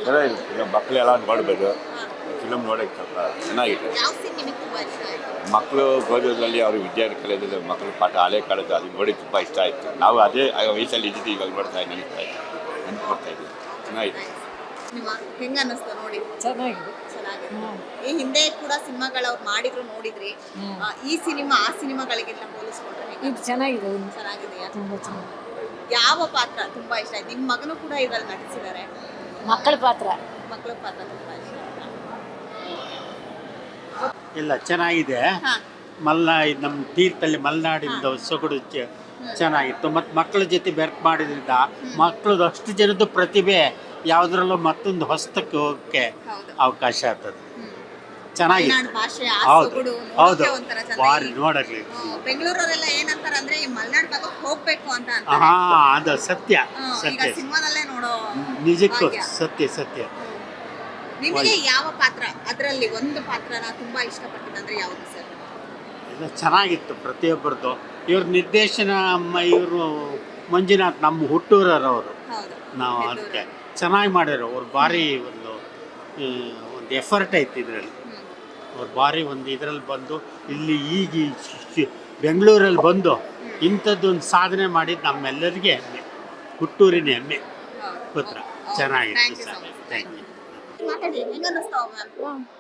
ಚೆನ್ನಾಗಿರುತ್ತೆ. ಈಗ ಮಕ್ಕಳೆಲ್ಲ ನೋಡಬೇಕು. ಫಿಲಮ್ ನೋಡೋಕ್ಕೆ ಸ್ವಲ್ಪ ಚೆನ್ನಾಗಿದೆ. ಮಕ್ಕಳು ಓದೋದ್ರಲ್ಲಿ ಅವರು ವಿದ್ಯಾರ್ಥಿ ಕಲಿಯೋದ್ರಲ್ಲಿ ಮಕ್ಕಳು ಪಾಠ ಹಳೆ ಕಾಲದ ಅದು ನೋಡಿ ತುಂಬ ಇಷ್ಟ ಆಯಿತು. ನಾವು ಅದೇ ವಯಸ್ಸಲ್ಲಿ ಇದ್ದೀವಿ, ಇವಾಗ ನೋಡ್ತಾ ನೆನೀತಾ ಇದ್ದೀವಿ, ನೆನಪು ಬರ್ತಾ ಇದ್ದೀವಿ. ಚೆನ್ನಾಗಿದೆ. ಹೆಂಗ ಅನ್ನಿಸ್ತು ನೋಡಿ? ಚೆನ್ನಾಗಿದೆ. ಈ ಹಿಂದೆ ಕೂಡ ಸಿನಿಮಾಗಳು ಮಾಡಿದ್ರು ನೋಡಿದ್ರಿ. ಈ ಸಿನಿಮಾ ಆ ಸಿನಿಮಾಗಳಿಗೆಲ್ಲ ಹೋಲಿಸ್ಕೊಂಡ್ರೆ ಇದು ಚೆನ್ನಾಗಿದೆ. ಚೆನ್ನಾಗಿದೆಯಾ? ತುಂಬಾ ಚೆನ್ನಾಗಿದೆ. ಯಾವ ಪಾತ್ರ ತುಂಬಾ ಇಷ್ಟ ಆಯ್ತು? ನಿಮ್ಮ ಮಗನು ಕೂಡ ಇದ್ರಲ್ಲಿ ನಟಿಸಿದ್ದಾರೆ. ಮಕ್ಕಳ ಪಾತ್ರ ತುಂಬಾ ಇಷ್ಟ ಆಯ್ತಾ? ಇಲ್ಲ ಚೆನ್ನಾಗಿದೆ. ನಮ್ಮ ತೀರ್ಥಹಳ್ಳಿ ಮಲೆನಾಡಿಂದ ಸೊಗಡು ಚೆನ್ನಾಗಿತ್ತು. ಮತ್ತು ಮಕ್ಕಳ ಜೊತೆ ಬೆರ್ಕ್ ಮಾಡಿದ್ರಿಂದ ಮಕ್ಕಳದು ಅಷ್ಟು ಜನದ್ದು ಪ್ರತಿಭೆ ಯಾವುದ್ರಲ್ಲೂ ಮತ್ತೊಂದು ಹೊಸತಕ್ಕೆ ಹೋಗೋಕ್ಕೆ ಅವಕಾಶ ಆಗ್ತದೆ. ಚೆನ್ನಾಗಿದೆ. ಹೌದು ಹೌದು, ಭಾರಿ ನೋಡಲಿ. ಬೆಂಗಳೂರವರೆಲ್ಲ ಏನಂತಾರೆ ಅಂದ್ರೆ ಈ ಮಲೆನಾಡು ಭಾಗ ಹೋಗ್ಬೇಕು ಅಂತ. ಅದು ಸತ್ಯ ಸತ್ಯ, ಸಿನಿಮಾದಲ್ಲೇ ನೋಡೋ ನಿಜಕ್ಕೂ ಸತ್ಯ ಸತ್ಯ. ನಿಮಗೆ ಯಾವ ಪಾತ್ರ ಅದರಲ್ಲಿ ಒಂದು ಪಾತ್ರನ ತುಂಬಾ ಇಷ್ಟಪಟ್ಟಿದ್ದಂದ್ರೆ ಯಾವುದು ಸರ್? ಎಲ್ಲ ಚೆನ್ನಾಗಿತ್ತು ಪ್ರತಿಯೊಬ್ಬರದ್ದು. ಇವ್ರ ನಿರ್ದೇಶನ ಇವರು ಮಂಜುನಾಥ್ ನಮ್ಮ ಹುಟ್ಟೂರವರು. ನಾವು ಅದಕ್ಕೆ ಚೆನ್ನಾಗಿ ಮಾಡ್ಯಾರ. ಅವ್ರು ಭಾರಿ ಒಂದು ಎಫರ್ಟ್ ಐತಿ ಇದರಲ್ಲಿ. ಅವ್ರು ಭಾರಿ ಒಂದು ಇದರಲ್ಲಿ ಬಂದು ಇಲ್ಲಿ ಈಗ ಬೆಂಗಳೂರಲ್ಲಿ ಬಂದು ಇಂಥದ್ದೊಂದು ಸಾಧನೆ ಮಾಡಿದ್ದು ನಮ್ಮೆಲ್ಲರಿಗೆ ಹೆಮ್ಮೆ, ಹುಟ್ಟೂರಿನ ಹೆಮ್ಮೆ ಪುತ್ರ. ಚೆನ್ನಾಗಿತ್ತು ಸರ್, ಥ್ಯಾಂಕ್ ಯು.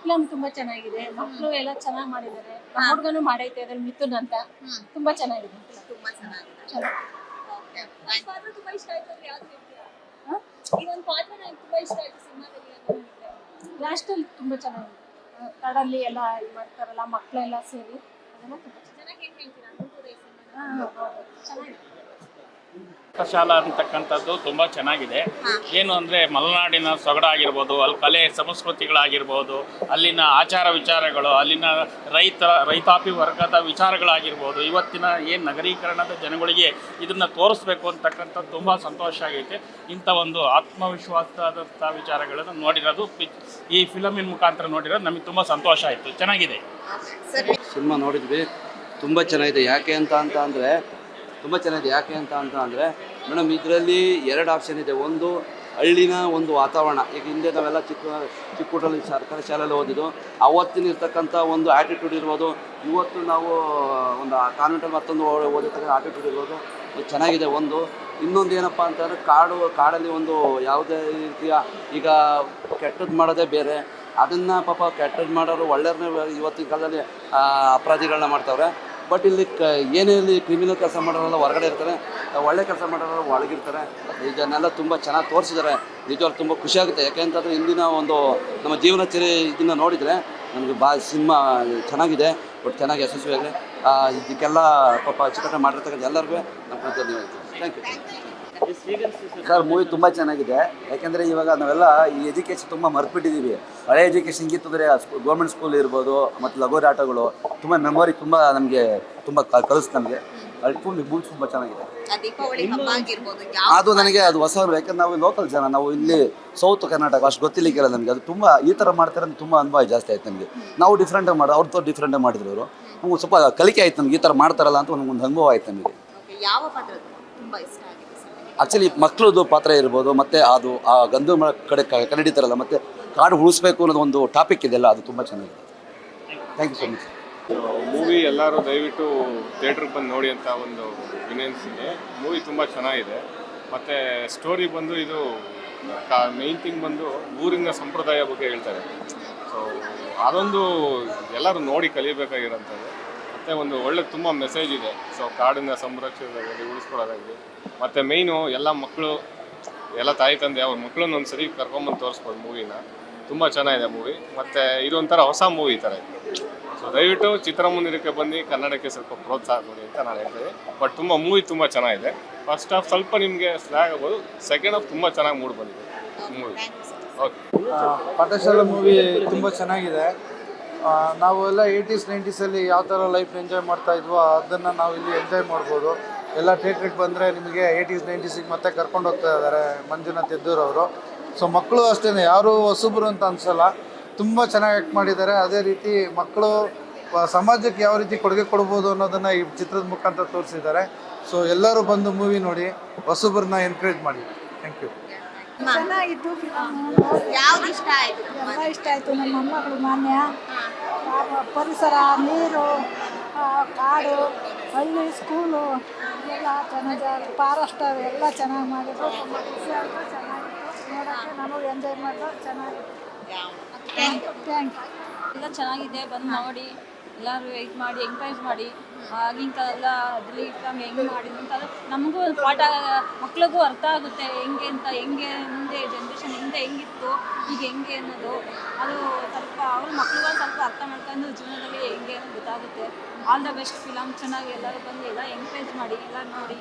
ಫಿಲಮ್ ತುಂಬಾ ಚೆನ್ನಾಗಿದೆ. ಮಕ್ಕಳು ಎಲ್ಲ ಚೆನ್ನಾಗಿ ಮಾಡಿದ್ದಾರೆ. ಹುಡುಗನು ಮಾಡೈತೆ ಅದ್ರಲ್ಲಿ ಮಿಥುನ್ ಅಂತ. ತುಂಬಾ ಚೆನ್ನಾಗಿದೆ. ತುಂಬಾ ಚೆನ್ನಾಗಿದೆ. ತುಂಬಾ ಇಷ್ಟ ಆಯ್ತು ಅಂದ್ರೆ ಯಾವ್ದು ಹೇಳ್ತೀರಾ? ಇದೊಂದು ಪಾತ್ರ ನನಗೆ ತುಂಬಾ ಇಷ್ಟ ಆಯ್ತು ಸಿನಿಮಾದಲ್ಲಿ. ಲಾಸ್ಟ್ ಅಲ್ಲಿ ತುಂಬಾ ಚೆನ್ನಾಗಿದೆ. ಕಾಡಲ್ಲಿ ಎಲ್ಲ ಇದು ಮಾಡ್ತಾರಲ್ಲ ಮಕ್ಕಳೆಲ್ಲ ಸೇರಿ, ಅದೆಲ್ಲ ತುಂಬಾ ಚೆನ್ನಾಗಿ ಹೆಂಗ್ ಹೇಳ್ತೀರಾ? ಚೆನ್ನಾಗಿದೆ. ಪಾಠಶಾಲಾ ಅಂತಕ್ಕಂಥದ್ದು ತುಂಬ ಚೆನ್ನಾಗಿದೆ. ಏನು ಅಂದರೆ ಮಲೆನಾಡಿನ ಸೊಗಡಾಗಿರ್ಬೋದು, ಅಲ್ಲಿ ಕಲೆ ಸಂಸ್ಕೃತಿಗಳಾಗಿರ್ಬೋದು, ಅಲ್ಲಿನ ಆಚಾರ ವಿಚಾರಗಳು, ಅಲ್ಲಿನ ರೈತಾಪಿ ವರ್ಗದ ವಿಚಾರಗಳಾಗಿರ್ಬೋದು, ಇವತ್ತಿನ ಏನು ನಗರೀಕರಣದ ಜನಗಳಿಗೆ ಇದನ್ನು ತೋರಿಸ್ಬೇಕು ಅಂತಕ್ಕಂಥದ್ದು ತುಂಬ ಸಂತೋಷ ಆಗೈತೆ. ಇಂಥ ಒಂದು ಆತ್ಮವಿಶ್ವಾಸದಂಥ ವಿಚಾರಗಳನ್ನು ನೋಡಿರೋದು, ಈ ಫಿಲಮಿನ ಮುಖಾಂತರ ನೋಡಿರೋದು ನಮಗೆ ತುಂಬ ಸಂತೋಷ ಆಯಿತು. ಚೆನ್ನಾಗಿದೆ. ಸಿನಿಮಾ ನೋಡಿದ್ವಿ, ತುಂಬ ಚೆನ್ನಾಗಿದೆ. ಯಾಕೆ ಅಂತ ಅಂದರೆ ತುಂಬ ಚೆನ್ನಾಗಿದೆ. ಯಾಕೆ ಅಂತ ಅಂದರೆ ಮೇಡಮ್, ಇದರಲ್ಲಿ ಎರಡು ಆಪ್ಷನ್ ಇದೆ. ಒಂದು ಹಳ್ಳಿನ ಒಂದು ವಾತಾವರಣ. ಈಗ ಹಿಂದೆ ನಾವೆಲ್ಲ ಚಿಕ್ಕೂಟಲ್ಲಿ ಸರ್ಕಾರಿ ಶಾಲೆಯಲ್ಲಿ ಓದಿದ್ದು, ಅವತ್ತಿನ ಇರ್ತಕ್ಕಂಥ ಒಂದು ಆ್ಯಟಿಟ್ಯೂಡ್ ಇರ್ಬೋದು, ಇವತ್ತು ನಾವು ಒಂದು ಕಾನ್ವೆಂಟಲ್ಲಿ ಮತ್ತೊಂದು ಓದಿರ್ತಕ್ಕಂಥ ಆ್ಯಟಿಟ್ಯೂಡ್ ಇರ್ಬೋದು, ಅದು ಚೆನ್ನಾಗಿದೆ. ಒಂದು ಇನ್ನೊಂದು ಏನಪ್ಪ ಅಂತಂದರೆ ಕಾಡಲ್ಲಿ ಒಂದು ಯಾವುದೇ ರೀತಿಯ ಈಗ ಕೆಟ್ಟದ್ದು ಮಾಡೋದೇ ಬೇರೆ, ಅದನ್ನು ಪಾಪ ಕೆಟ್ಟದ್ದು ಮಾಡೋರು ಒಳ್ಳೆಯವ್ರನ್ನೇ ಇವತ್ತಿನ ಕಾಲದಲ್ಲಿ ಅಪರಾಧಿಗಳನ್ನ ಮಾಡ್ತಾವ್ರೆ. ಬಟ್ ಇಲ್ಲಿ ಏನೇ ಇಲ್ಲಿ ಕ್ರಿಮಿನಲ್ ಕೆಲಸ ಮಾಡೋರೆಲ್ಲ ಹೊರಗಡೆ ಇರ್ತಾರೆ, ಒಳ್ಳೆ ಕೆಲಸ ಮಾಡೋರು ಒಳಗಿರ್ತಾರೆ. ಇದನ್ನೆಲ್ಲ ತುಂಬ ಚೆನ್ನಾಗಿ ತೋರಿಸಿದ್ದಾರೆ. ನಿಜವಾಗ್ಲೂ ತುಂಬ ಖುಷಿಯಾಗುತ್ತೆ. ಯಾಕೆಂತಂದರೆ ಇಂದಿನ ಒಂದು ನಮ್ಮ ಜೀವನಚರಿ ಇದನ್ನು ನೋಡಿದರೆ ನಮಗೆ ಸಿನಿಮಾ ಚೆನ್ನಾಗಿದೆ. ಬಟ್ ಚೆನ್ನಾಗಿ ಯಶಸ್ವಿಯಾಗಿದೆ. ಇದಕ್ಕೆಲ್ಲ ಪಾಪ ಚಿತ್ರಣ ಮಾಡಿರ್ತಕ್ಕಂಥ ಎಲ್ಲರಿಗೂ ನಮ್ಮ ಧನ್ಯವಾದ. Thank you sir. ಮೂವಿ ತುಂಬ ಚೆನ್ನಾಗಿದೆ. ಯಾಕೆಂದರೆ ಇವಾಗ ನಾವೆಲ್ಲ ಈ ಎಜುಕೇಷನ್ ತುಂಬ ಮರ್ತ್ಬಿಟ್ಟಿದ್ದೀವಿ. ಹಳೆ ಎಜುಕೇಷನ್ ಹಿಂಗಿತ್ತಂದರೆ ಗೌರ್ಮೆಂಟ್ ಸ್ಕೂಲ್ ಇರ್ಬೋದು, ಮತ್ತು ಲಗೋರಿ ಆಟಗಳು ತುಂಬ ಮೆಮೊರಿ ತುಂಬ ನಮಗೆ ತುಂಬ ಕಲಿಸ್ತು ನಮಗೆ. ಮೂವಿ ತುಂಬ ಚೆನ್ನಾಗಿದೆ. ಅದು ನನಗೆ ಅದು ಹೊಸ, ಯಾಕಂದ್ರೆ ನಾವು ಲೋಕಲ್ ಜನ, ನಾವು ಇಲ್ಲಿ ಸೌತ್ ಕರ್ನಾಟಕ ಅಷ್ಟು ಗೊತ್ತಿಲಿಕ್ಕಿಲ್ಲ ನಮಗೆ. ಅದು ತುಂಬ ಈ ಥರ ಮಾಡ್ತಾರೆ ಅಂತ ತುಂಬ ಅನುಭವ ಜಾಸ್ತಿ ಆಯ್ತು ನಮಗೆ. ನಾವು ಡಿಫ್ರೆಂಟಾಗಿ ಮಾಡೋದು, ಅವ್ರದ್ದು ಡಿಫ್ರೆಂಟಾಗಿ ಮಾಡಿದ್ರು ಅವರು. ನಮ್ಗೆ ಸ್ವಲ್ಪ ಕಲಿಕೆ ಆಯ್ತು ನಮ್ಗೆ, ಈ ಥರ ಮಾಡ್ತಾರಲ್ಲ ಅಂತ ಒಂದು ಅನುಭವ ಆಯ್ತು ನಮಗೆ. ಯಾವ ಪಾತ್ರ ತುಂಬಾ ಇಷ್ಟ ಆಗಿದೆ? ಆ್ಯಕ್ಚುಲಿ ಮಕ್ಕಳದು ಪಾತ್ರ ಇರ್ಬೋದು, ಮತ್ತು ಅದು ಆ ಗಂಧು ಕಡೆ ಕನ್ನಡಿತಾರಲ್ಲ, ಮತ್ತು ಕಾಡು ಉಳಿಸ್ಬೇಕು ಅನ್ನೋದು ಒಂದು ಟಾಪಿಕ್ ಇದೆಯಲ್ಲ, ಅದು ತುಂಬ ಚೆನ್ನಾಗಿದೆ. Thank you so much. Movie ಎಲ್ಲರೂ ದಯವಿಟ್ಟು ಥಿಯೇಟ್ರಿಗೆ ಬಂದು ನೋಡಿ ಅಂತ ಒಂದು ವಿನಂತಿಸಿದೆ. ಮೂವಿ ತುಂಬ ಚೆನ್ನಾಗಿದೆ. ಮತ್ತು ಸ್ಟೋರಿ ಬಂದು ಇದು ಮೇಯ್ನ್ ಥಿಂಗ್ ಬಂದು ಊರಿನ ಸಂಪ್ರದಾಯ ಬಗ್ಗೆ ಹೇಳ್ತಾರೆ. ಸೊ ಅದೊಂದು ಎಲ್ಲರೂ ನೋಡಿ ಕಲಿಬೇಕಾಗಿರೋಂಥದ್ದು. ಮತ್ತು ಒಂದು ಒಳ್ಳೆ ತುಂಬ ಮೆಸೇಜ್ ಇದೆ. ಸೊ ಕಾಡಿನ ಸಂರಕ್ಷಣೆಯಲ್ಲಿ ಉಳಿಸ್ಕೊಳ್ಳೋದಾಗಲಿ, ಮತ್ತು ಮೇಯ್ನು ಎಲ್ಲ ಮಕ್ಕಳು, ಎಲ್ಲ ತಾಯಿ ತಂದೆ ಅವ್ರ ಮಕ್ಕಳನ್ನ ಒಂದು ಸರಿ ಕರ್ಕೊಂಬಂದು ತೋರಿಸ್ಬೋದು ಮೂವಿನ. ತುಂಬ ಚೆನ್ನಾಗಿದೆ ಮೂವಿ. ಮತ್ತು ಇದೊಂಥರ ಹೊಸ ಮೂವಿ ಥರ ಇದೆ. ಸೊ ದಯವಿಟ್ಟು ಚಿತ್ರಮಂದಿರಕ್ಕೆ ಬನ್ನಿ, ಕನ್ನಡಕ್ಕೆ ಸ್ವಲ್ಪ ಪ್ರೋತ್ಸಾಹ ಕೊಡಿ ಅಂತ ನಾನು ಹೇಳ್ತೀನಿ. ಬಟ್ ಮೂವಿ ತುಂಬ ಚೆನ್ನಾಗಿದೆ. ಫಸ್ಟ್ ಹಾಫ್ ಸ್ವಲ್ಪ ನಿಮಗೆ ಸ್ಲ್ಯಾಗ್ ಆಗ್ಬೋದು, ಸೆಕೆಂಡ್ ಹಾಫ್ ತುಂಬ ಚೆನ್ನಾಗಿ ಮೂಡ್ ಬಂದಿದೆ ಮೂವಿ. ಓಕೆ. ಪಾಠಶಾಲಾ ಮೂವಿ ತುಂಬ ಚೆನ್ನಾಗಿದೆ. ನಾವು ಎಲ್ಲ 80s 90sಲ್ಲಿ ಯಾವ ಥರ ಲೈಫ್ ಎಂಜಾಯ್ ಮಾಡ್ತಾ ಇದ್ವೋ ಅದನ್ನು ನಾವು ಇಲ್ಲಿ ಎಂಜಾಯ್ ಮಾಡ್ಬೋದು. ಎಲ್ಲ ಥಿಯೇಟ್ರಿಗೆ ಬಂದರೆ ನಿಮಗೆ 80s 90sಗೆ ಮತ್ತೆ ಕರ್ಕೊಂಡು ಹೋಗ್ತಾ ಇದ್ದಾರೆ ಮಂಜುನಾಥ್ ಎದ್ದೂರವರು. ಸೊ ಮಕ್ಕಳು ಅಷ್ಟೇ, ಯಾರು ಹೊಸಬ್ರು ಅಂತ ಅನಿಸಲ್ಲ, ತುಂಬ ಚೆನ್ನಾಗಿ ಆ್ಯಕ್ಟ್ ಮಾಡಿದ್ದಾರೆ. ಅದೇ ರೀತಿ ಮಕ್ಕಳು ಸಮಾಜಕ್ಕೆ ಯಾವ ರೀತಿ ಕೊಡುಗೆ ಕೊಡ್ಬೋದು ಅನ್ನೋದನ್ನು ಈ ಚಿತ್ರದ ಮುಖಾಂತರ ತೋರಿಸಿದ್ದಾರೆ. ಸೊ ಎಲ್ಲರೂ ಬಂದು ಮೂವಿ ನೋಡಿ, ಹೊಸಬ್ರನ್ನ ಎನ್ಕರೇಜ್ ಮಾಡಿ. Thank you. ಚೆನ್ನಾಗಿತ್ತು ಫಿಲಮ್. ಯಾವ್ದು ಇಷ್ಟ ಆಯ್ತು ಎಲ್ಲ ಇಷ್ಟ ಆಯಿತು. ನಮ್ಮ ಮೊಮ್ಮಗಳು ಮಾನ್ಯ, ಪರಿಸರ, ನೀರು, ಕಾಡು, ಹಳ್ಳಿ, ಸ್ಕೂಲು ಎಲ್ಲ ಚೆನ್ನಾಗಿ, ಫಾರೆಸ್ಟ್ ಎಲ್ಲ ಚೆನ್ನಾಗಿ ಮಾಡಿದ್ರು. ತುಂಬ ಖುಷಿ ಆಯಿತು, ಚೆನ್ನಾಗಿತ್ತು ನೋಡೋಕ್ಕೆ. ನಾನು ಎಂಜಾಯ್ ಮಾಡಿದ್ರು, ಚೆನ್ನಾಗಿತ್ತು. Thank you. ಎಲ್ಲ ಚೆನ್ನಾಗಿದೆ, ಬಂದು ನೋಡಿ ಎಲ್ಲರೂ ಇದು ಮಾಡಿ ಎಂಕರೇಜ್ ಮಾಡಿ ಆಗಿನ ಕಾಲ ಅದ್ರಲ್ಲಿ ಫಿಲಮ್ ಹೆಂಗೆ ಮಾಡಿದ್ರು ಅಂತ ನಮಗೂ ಪಾಠ, ಮಕ್ಳಿಗೂ ಅರ್ಥ ಆಗುತ್ತೆ ಹೆಂಗೆ ಅಂತ, ಹೆಂಗೆ ಮುಂದೆ ಜನ್ರೇಷನ್ ಹಿಂದೆ ಹೆಂಗಿತ್ತು ಈಗ ಹೆಂಗೆ ಅನ್ನೋದು. ಅದು ಸ್ವಲ್ಪ ಅವ್ರ ಮಕ್ಳಿಗೂ ಸ್ವಲ್ಪ ಅರ್ಥ ಮಾಡ್ಕೊಂಡು ಜೀವನದಲ್ಲಿ ಹೆಂಗೆ ಅನ್ನೋದು ಗೊತ್ತಾಗುತ್ತೆ. All the best film. ಚೆನ್ನಾಗಿ ಎಲ್ಲರೂ ಬಂದು ಎಲ್ಲ ಎಂಕರೇಜ್ ಮಾಡಿ ಎಲ್ಲ ನೋಡಿ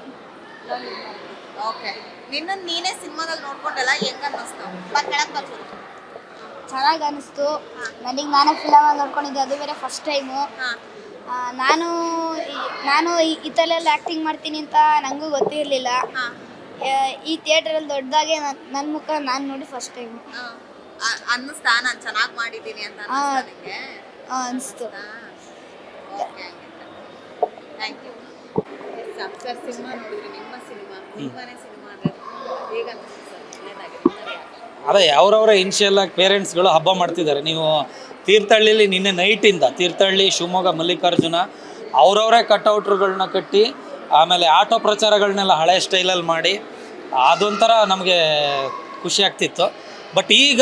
ಎಲ್ಲ ಇದು ಮಾಡಿ. ಓಕೆ, ನೀನೇ ಸಿನಿಮಾದಲ್ಲಿ ನೋಡ್ಕೊಂಡಲ್ಲ, ಹೆಂಗ ಅನ್ನಿಸ್ತು? ಕೆಳಗೆ ಬರ್ಬೋದು. ಚೆನ್ನಾಗಿ ಅನಿಸ್ತು ನನಗೆ. ನಾನೇ ಫಿಲಮಲ್ಲಿ ನೋಡ್ಕೊಂಡಿದ್ದೆ, ಅದು ಬೇರೆ ಫಸ್ಟ್ ಟೈಮು. ನಾನು ಈ ಥರಲ್ಲ ಆ್ಯಕ್ಟಿಂಗ್ ಮಾಡ್ತೀನಿ ಅಂತ ನನಗೂ ಗೊತ್ತಿರಲಿಲ್ಲ. ಈ ಥಿಯೇಟ್ರಲ್ಲಿ ದೊಡ್ಡದಾಗೆ ನನ್ನ ಮುಖ ನಾನು ನೋಡಿ ಫಸ್ಟ್ ಟೈಮು ಅನ್ನಿಸ್ತಾ ನಾನು ಚೆನ್ನಾಗಿ ಮಾಡಿದ್ದೀನಿ ಅಂತ? ಅನಿಸ್ತು. Thank you. ಸರ್, ಸಿನಿಮಾ ನೋಡಿದ್ರಿ, ನಿಮ್ಮ ಸಿನಿಮಾ, ನಿಮ್ಮನೆ ಸಿನಿಮಾ ಅಂದರೆ ಹೇಗೆ ಅನ್ನಿಸ್ತು ಸರ್? ಒಳ್ಳೆಯದಾಗಿದೆ. ಅದೇ ಅವರವರ ಇನ್ಷಿಯಲಾಗಿ ಪೇರೆಂಟ್ಸ್ಗಳು ಹಬ್ಬ ಮಾಡ್ತಿದ್ದಾರೆ. ನೀವು ತೀರ್ಥಹಳ್ಳಿಲಿ ನಿನ್ನೆ ನೈಟಿಂದ ತೀರ್ಥಹಳ್ಳಿ, ಶಿವಮೊಗ್ಗ, ಮಲ್ಲಿಕಾರ್ಜುನ ಅವರವರೇ ಕಟ್ಔಟ್ರುಗಳನ್ನ ಕಟ್ಟಿ ಆಮೇಲೆ ಆಟೋ ಪ್ರಚಾರಗಳನ್ನೆಲ್ಲ ಹಳೆ ಸ್ಟೈಲಲ್ಲಿ ಮಾಡಿ ಅದೊಂಥರ ನಮಗೆ ಖುಷಿ ಆಗ್ತಿತ್ತು. ಬಟ್ ಈಗ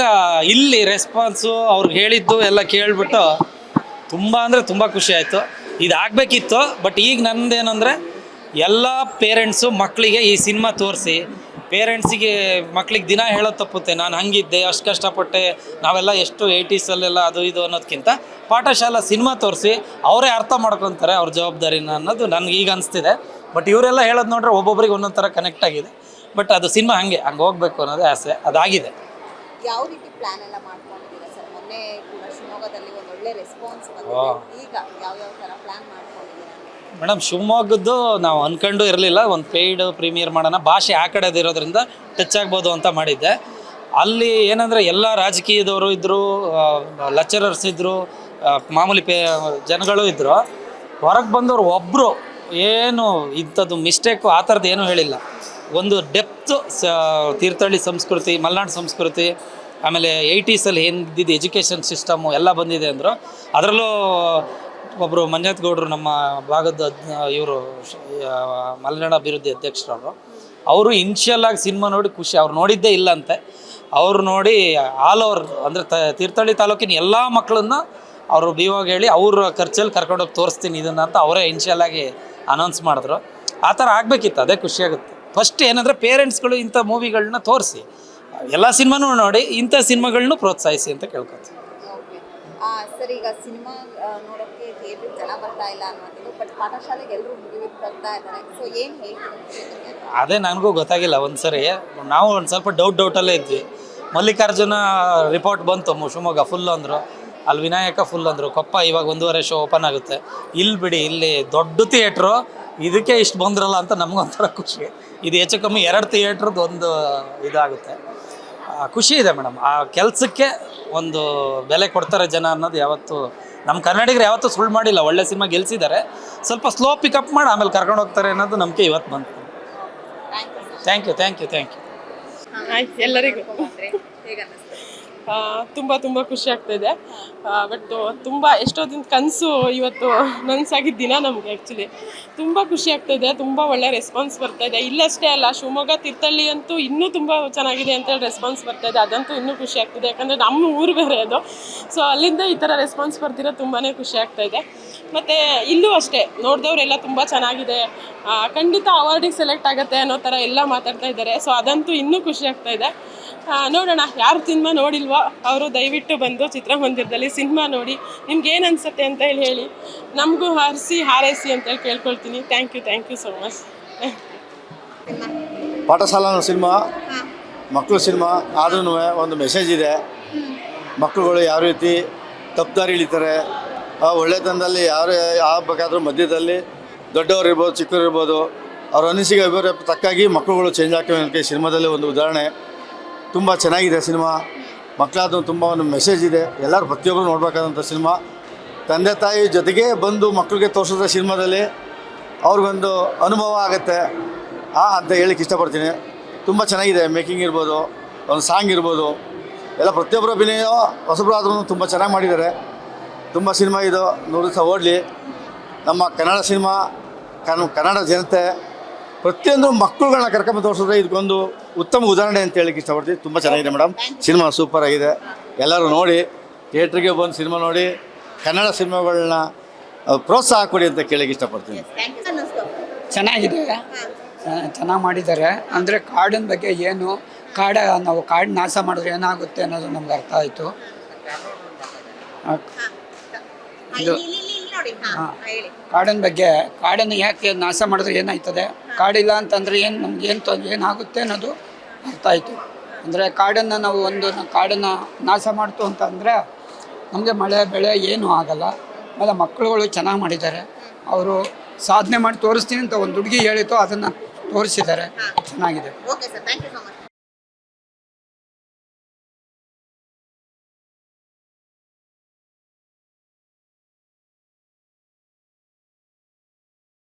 ಇಲ್ಲಿ ರೆಸ್ಪಾನ್ಸು ಅವ್ರಿಗೆ ಹೇಳಿದ್ದು ಎಲ್ಲ ಕೇಳಿಬಿಟ್ಟು ತುಂಬ ಅಂದರೆ ತುಂಬ ಖುಷಿ ಆಯಿತು. ಇದಾಗಬೇಕಿತ್ತು. ಬಟ್ ಈಗ ನನ್ನದೇನೆಂದರೆ ಎಲ್ಲ ಪೇರೆಂಟ್ಸು ಮಕ್ಕಳಿಗೆ ಈ ಸಿನಿಮಾ ತೋರಿಸಿ, ಪೇರೆಂಟ್ಸಿಗೆ ಮಕ್ಳಿಗೆ ದಿನ ಹೇಳೋದು ತಪ್ಪುತ್ತೆ, ನಾನು ಹಂಗಿದ್ದೆ, ಅಷ್ಟು ಕಷ್ಟಪಟ್ಟೆ, ನಾವೆಲ್ಲ ಎಷ್ಟು 80ಸಲ್ಲೆಲ್ಲ ಅದು ಇದು ಅನ್ನೋದಕ್ಕಿಂತ ಪಾಠಶಾಲಾ ಸಿನಿಮಾ ತೋರಿಸಿ ಅವರೇ ಅರ್ಥ ಮಾಡ್ಕೊತಾರೆ ಅವ್ರ ಜವಾಬ್ದಾರಿನ ಅನ್ನೋದು ನನಗೆ ಈಗ ಅನಿಸ್ತಿದೆ. ಬಟ್ ಇವರೆಲ್ಲ ಹೇಳೋದು ನೋಡ್ರೆ ಒಬ್ಬೊಬ್ರಿಗೆ ಒಂದೊಂದು ಥರ ಕನೆಕ್ಟ್ ಆಗಿದೆ. ಬಟ್ ಅದು ಸಿನಿಮಾ ಹಂಗೆ ಹೋಗಬೇಕು ಅನ್ನೋದೇ ಆಸೆ, ಅದಾಗಿದೆ. ಯಾವ ರೀತಿ ಪ್ಲಾನ್ ಎಲ್ಲ ಮಾಡ್ಕೊಂಡಿದ್ದೀರಾ ಸರ್? ಮೊನ್ನೆ ಕೂಡ ಶಿವಮೊಗ್ಗದಲ್ಲಿ ಒಂದು ಒಳ್ಳೆ ರೆಸ್ಪಾನ್ಸ್ ಬಂದಿದೆ. ಈಗ ಯಾವ ಥರ ಪ್ಲಾನ್ ಮಾಡ್ಕೊಂಡಿದ್ದೀರಾ? ಮೇಡಮ್, ಶಿವಮೊಗ್ಗದ್ದು ನಾವು ಅಂದ್ಕೊಂಡು ಇರಲಿಲ್ಲ, ಒಂದು ಪೇಯ್ಡ್ ಪ್ರೀಮಿಯರ್ ಮಾಡೋಣ, ಭಾಷೆ ಆ ಕಡೆದು ಇರೋದ್ರಿಂದ ಟಚ್ ಆಗ್ಬೋದು ಅಂತ ಮಾಡಿದ್ದೆ. ಅಲ್ಲಿ ಏನಂದರೆ ಎಲ್ಲ ರಾಜಕೀಯದವರು ಇದ್ದರು, ಲೆಕ್ಚರರ್ಸ್ ಇದ್ದರು, ಮಾಮೂಲಿ ಜನಗಳು ಇದ್ದರು. ಹೊರಗೆ ಬಂದವರು ಒಬ್ಬರು ಏನು ಇಂಥದ್ದು ಮಿಸ್ಟೇಕು ಆ ಥರದ್ದು ಏನೂ ಹೇಳಿಲ್ಲ. ಒಂದು ಡೆಪ್ತು ತೀರ್ಥಹಳ್ಳಿ ಸಂಸ್ಕೃತಿ, ಮಲೆನಾಡು ಸಂಸ್ಕೃತಿ, ಆಮೇಲೆ 80ಸಲ್ಲಿ ಏನಿದ್ದು ಎಜುಕೇಷನ್ ಸಿಸ್ಟಮು ಎಲ್ಲ ಬಂದಿದೆ ಅಂದರು. ಅದರಲ್ಲೂ ಒಬ್ಬರು ಮಂಜಾತ್ ಗೌಡರು, ನಮ್ಮ ಭಾಗದ ಇವರು ಮಲೆನಾಡು ಅಭಿವೃದ್ಧಿ ಅಧ್ಯಕ್ಷರವರು, ಅವರು ಇನ್ಷಿಯಲಾಗಿ ಸಿನಿಮಾ ನೋಡಿ ಖುಷಿ, ಅವ್ರು ನೋಡಿದ್ದೇ ಇಲ್ಲ ಅಂತೆ. ಅವ್ರು ನೋಡಿ ಆಲ್ ಓವರ್ ಅಂದರೆ ತೀರ್ಥಹಳ್ಳಿ ತಾಲೂಕಿನ ಎಲ್ಲ ಮಕ್ಕಳನ್ನ ಅವರು ಬಿವಾಗ ಹೇಳಿ ಅವ್ರ ಖರ್ಚಲ್ಲಿ ಕರ್ಕೊಂಡೋಗಿ ತೋರಿಸ್ತೀನಿ ಇದನ್ನು ಅಂತ ಅವರೇ ಇನ್ಷಿಯಲಾಗಿ ಅನೌನ್ಸ್ ಮಾಡಿದ್ರು. ಆ ಥರ ಆಗಬೇಕಿತ್ತು, ಅದೇ ಖುಷಿಯಾಗುತ್ತೆ. ಫಸ್ಟ್ ಏನಂದರೆ ಪೇರೆಂಟ್ಸ್ಗಳು ಇಂಥ ಮೂವಿಗಳನ್ನ ತೋರಿಸಿ, ಎಲ್ಲ ಸಿನಿಮಾನೂ ನೋಡಿ, ಇಂಥ ಸಿನಿಮಾಗಳನ್ನೂ ಪ್ರೋತ್ಸಾಹಿಸಿ ಅಂತ ಕೇಳ್ಕೊತೀವಿ. ಸರ್, ಈಗ ಸಿನಿಮಾ ನೋಡೋಕ್ಕೆ ಥಿಯೇಟ್ರಿಗೆ ಜನ ಬರ್ತಾ ಇಲ್ಲ ಅನ್ನೋದು, ಬಟ್ ಪಾಠಶಾಲೆಗೆ ಎಲ್ಲರೂ ಮುಗಿಬಿಟ್ಟು ಬರ್ತಾ ಇದ್ದಾರೆ. ಸೊ ಏನು ಹೇಳ್ತೀವಿ? ಅದೇ ನನಗೂ ಗೊತ್ತಾಗಿಲ್ಲ. ಒಂದು ಸರಿ ನಾವು ಒಂದು ಸ್ವಲ್ಪ ಡೌಟಲ್ಲೇ ಇದ್ವಿ. ಮಲ್ಲಿಕಾರ್ಜುನ ರಿಪೋರ್ಟ್ ಬಂತು, ಶಿವಮೊಗ್ಗ ಫುಲ್ ಅಂದರು, ಅಲ್ಲಿ ವಿನಾಯಕ ಫುಲ್ ಅಂದರು, ಕೊಪ್ಪ ಇವಾಗ 1.5 ಶೋ ಓಪನ್ ಆಗುತ್ತೆ. ಇಲ್ಲಿ ಬಿಡಿ, ಇಲ್ಲಿ ದೊಡ್ಡ ಥಿಯೇಟ್ರು, ಇದಕ್ಕೆ ಇಷ್ಟು ಬಂದ್ರಲ್ಲ ಅಂತ ನಮಗೊಂಥರ ಖುಷಿ. ಇದು ಹೆಚ್ಚು ಕಮ್ಮಿ 2 ಥಿಯೇಟ್ರದ್ದು ಒಂದು ಇದಾಗುತ್ತೆ. ಖುಷಿ ಇದೆ ಮೇಡಮ್. ಆ ಕೆಲಸಕ್ಕೆ ಒಂದು ಬೆಲೆ ಕೊಡ್ತಾರೆ ಜನ ಅನ್ನೋದು ಯಾವತ್ತು ನಮ್ಮ ಕನ್ನಡಿಗರು ಯಾವತ್ತೂ ಸುಳ್ಳು ಮಾಡಿಲ್ಲ. ಒಳ್ಳೆ ಸಿನಿಮಾ ಗೆಲ್ಸಿದ್ದಾರೆ, ಸ್ವಲ್ಪ ಸ್ಲೋ ಪಿಕಪ್ ಮಾಡಿ ಆಮೇಲೆ ಕರ್ಕೊಂಡು ಹೋಗ್ತಾರೆ ಅನ್ನೋದು ನಂಬಿಕೆ ಇವತ್ತು ಬಂತು. Thank you. ಎಲ್ಲರಿಗೂ ಹೇಗೆ ಅನ್ನಿಸ್ತು? ತುಂಬ ಖುಷಿ ಆಗ್ತಾಯಿದೆ. ಬಟ್ ತುಂಬ ಎಷ್ಟೋ ದಿನ ಕನಸು ಇವತ್ತು ನನಸಾಗಿದ್ದ ದಿನ ನಮಗೆ. ಆ್ಯಕ್ಚುಲಿ ತುಂಬ ಖುಷಿ ಆಗ್ತಾಯಿದೆ, ತುಂಬ ಒಳ್ಳೆ ರೆಸ್ಪಾನ್ಸ್ ಬರ್ತಾಯಿದೆ. ಇಲ್ಲಷ್ಟೇ ಅಲ್ಲ, ಶಿವಮೊಗ್ಗ ತೀರ್ಥಹಳ್ಳಿ ಅಂತೂ ಇನ್ನೂ ತುಂಬ ಚೆನ್ನಾಗಿದೆ ಅಂತೇಳಿ ರೆಸ್ಪಾನ್ಸ್ ಬರ್ತಾಯಿದೆ. ಅದಂತೂ ಇನ್ನೂ ಖುಷಿ ಆಗ್ತಿದೆ, ಯಾಕಂದರೆ ನಮ್ಮ ಊರು ಬೇರೆ ಅದು. ಸೊ ಅಲ್ಲಿಂದ ಈ ಥರ ರೆಸ್ಪಾನ್ಸ್ ಬರ್ತಿರೋ ತುಂಬಾ ಖುಷಿ ಆಗ್ತಾಯಿದೆ. ಮತ್ತು ಇಲ್ಲೂ ಅಷ್ಟೇ ನೋಡಿದವರೆಲ್ಲ ತುಂಬ ಚೆನ್ನಾಗಿದೆ, ಖಂಡಿತ ಅವಾರ್ಡಿಗೆ ಸೆಲೆಕ್ಟ್ ಆಗುತ್ತೆ ಅನ್ನೋ ಥರ ಎಲ್ಲ ಮಾತಾಡ್ತಾ ಇದ್ದಾರೆ. ಸೊ ಅದಂತೂ ಇನ್ನೂ ಖುಷಿ ಆಗ್ತಾಯಿದೆ. ನೋಡೋಣ, ಯಾರು ಸಿನಿಮಾ ನೋಡಿಲ್ವೋ ಅವರು ದಯವಿಟ್ಟು ಬಂದು ಚಿತ್ರಮಂದಿರದಲ್ಲಿ ಸಿನಿಮಾ ನೋಡಿ ನಿಮ್ಗೆ ಏನು ಅನಿಸುತ್ತೆ ಅಂತ ಹೇಳಿ ನಮಗೂ ಹಾರೈಸಿ ಅಂತೇಳಿ ಕೇಳ್ಕೊಳ್ತೀನಿ. Thank you so much. ಪಾಠಶಾಲಾ ಸಿನಿಮಾ, ಮಕ್ಕಳು ಸಿನಿಮಾ, ಆದ್ರೂ ಒಂದು ಮೆಸೇಜ್ ಇದೆ. ಮಕ್ಕಳುಗಳು ಯಾವ ರೀತಿ ತಪ್ಪುದಾರಿ ಇಳಿತಾರೆ, ಒಳ್ಳೆತನದಲ್ಲಿ ಯಾರು ಆಗಬೇಕಾದ್ರೂ ಮಧ್ಯದಲ್ಲಿ ದೊಡ್ಡವರು ಇರ್ಬೋದು, ಚಿಕ್ಕವರು ಇರ್ಬೋದು, ಅವ್ರ ಅನಿಸಿಕೆ ಅಭಿಪ್ರಾಯ ತಕ್ಕಾಗಿ ಮಕ್ಕಳುಗಳು ಚೇಂಜ್ ಆಗ್ತವೆ ಅನ್ನೋಕ್ಕೆ ಸಿನಿಮಾದಲ್ಲಿ ಒಂದು ಉದಾಹರಣೆ. ತುಂಬ ಚೆನ್ನಾಗಿದೆ ಸಿನಿಮಾ. ಮಕ್ಕಳಾದ್ರೂ ತುಂಬ ಒಂದು ಮೆಸೇಜ್ ಇದೆ, ಎಲ್ಲರೂ ಪ್ರತಿಯೊಬ್ಬರು ನೋಡಬೇಕಾದಂಥ ಸಿನಿಮಾ. ತಂದೆ ತಾಯಿ ಜೊತೆಗೆ ಬಂದು ಮಕ್ಕಳಿಗೆ ತೋರಿಸಿದ್ರೆ ಸಿನಿಮಾದಲ್ಲಿ ಅವ್ರಿಗೊಂದು ಅನುಭವ ಆಗುತ್ತೆ ಅಂತ ಹೇಳಕ್ಕೆ ಇಷ್ಟಪಡ್ತೀನಿ. ತುಂಬ ಚೆನ್ನಾಗಿದೆ, ಮೇಕಿಂಗ್ ಇರ್ಬೋದು, ಒಂದು ಸಾಂಗ್ ಇರ್ಬೋದು ಎಲ್ಲ ಪ್ರತಿಯೊಬ್ಬರ ಅಭಿನಯ ಹೊಸಬರಾದ್ರೂ ತುಂಬ ಚೆನ್ನಾಗಿ ಮಾಡಿದ್ದಾರೆ. ತುಂಬ ಸಿನಿಮಾ ಇದು 100 ದಿವಸ ಓಡಲಿ. ನಮ್ಮ ಕನ್ನಡ ಸಿನಿಮಾ ಕನ್ನಡ ಜನತೆ ಪ್ರತಿಯೊಂದು ಮಕ್ಕಳುಗಳನ್ನ ಕರ್ಕೊಂಬಂದು ತೋರಿಸಿದ್ರೆ ಇದಕ್ಕೊಂದು ಉತ್ತಮ ಉದಾಹರಣೆ ಅಂತ ಹೇಳಕ್ಕೆ ಇಷ್ಟಪಡ್ತೀವಿ. ತುಂಬ ಚೆನ್ನಾಗಿದೆ ಮೇಡಮ್, ಸಿನಿಮಾ ಸೂಪರ್ ಆಗಿದೆ. ಎಲ್ಲರೂ ನೋಡಿ, ಥಿಯೇಟ್ರಿಗೆ ಬಂದು ಸಿನಿಮಾ ನೋಡಿ, ಕನ್ನಡ ಸಿನಿಮಾಗಳನ್ನ ಪ್ರೋತ್ಸಾಹ ಕೊಡಿ ಅಂತ ಕೇಳಕ್ಕೆ ಇಷ್ಟಪಡ್ತೀನಿ. ಚೆನ್ನಾಗಿದೆ, ಚೆನ್ನಾಗಿ ಮಾಡಿದ್ದಾರೆ. ಅಂದರೆ ಕಾಡಿನ ಬಗ್ಗೆ ಏನು, ನಾವು ಕಾಡು ನಾಶ ಮಾಡಿದ್ರೆ ಏನಾಗುತ್ತೆ ಅನ್ನೋದು ನಮ್ಗೆ ಅರ್ಥ ಆಯಿತು. ಇದು ಕಾಡಿನ ಬಗ್ಗೆ, ಕಾಡನ್ನು ಯಾಕೆ ನಾಶ ಮಾಡಿದ್ರೆ ಏನಾಯ್ತದೆ, ಕಾಡಿಲ್ಲ ಅಂತಂದರೆ ಏನು ನಮ್ಗೆ ಏನಾಗುತ್ತೆ ಅನ್ನೋದು ಅರ್ಥ ಆಯಿತು. ಅಂದರೆ ಕಾಡನ್ನು ನಾವು ಕಾಡನ್ನು ನಾಶ ಮಾಡ್ತು ಅಂತಂದರೆ ನಮಗೆ ಮಳೆ ಬೆಳೆ ಏನೂ ಆಗಲ್ಲ. ಆಮೇಲೆ ಮಕ್ಕಳುಗಳು ಚೆನ್ನಾಗಿ ಮಾಡಿದ್ದಾರೆ. ಅವರು ಸಾಧನೆ ಮಾಡಿ ತೋರಿಸ್ತೀನಿ ಅಂತ ಒಂದು ಹುಡುಗಿ ಹೇಳಿತು, ಅದನ್ನು ತೋರಿಸಿದ್ದಾರೆ. ಚೆನ್ನಾಗಿದೆ. Okay sir, thank you so much.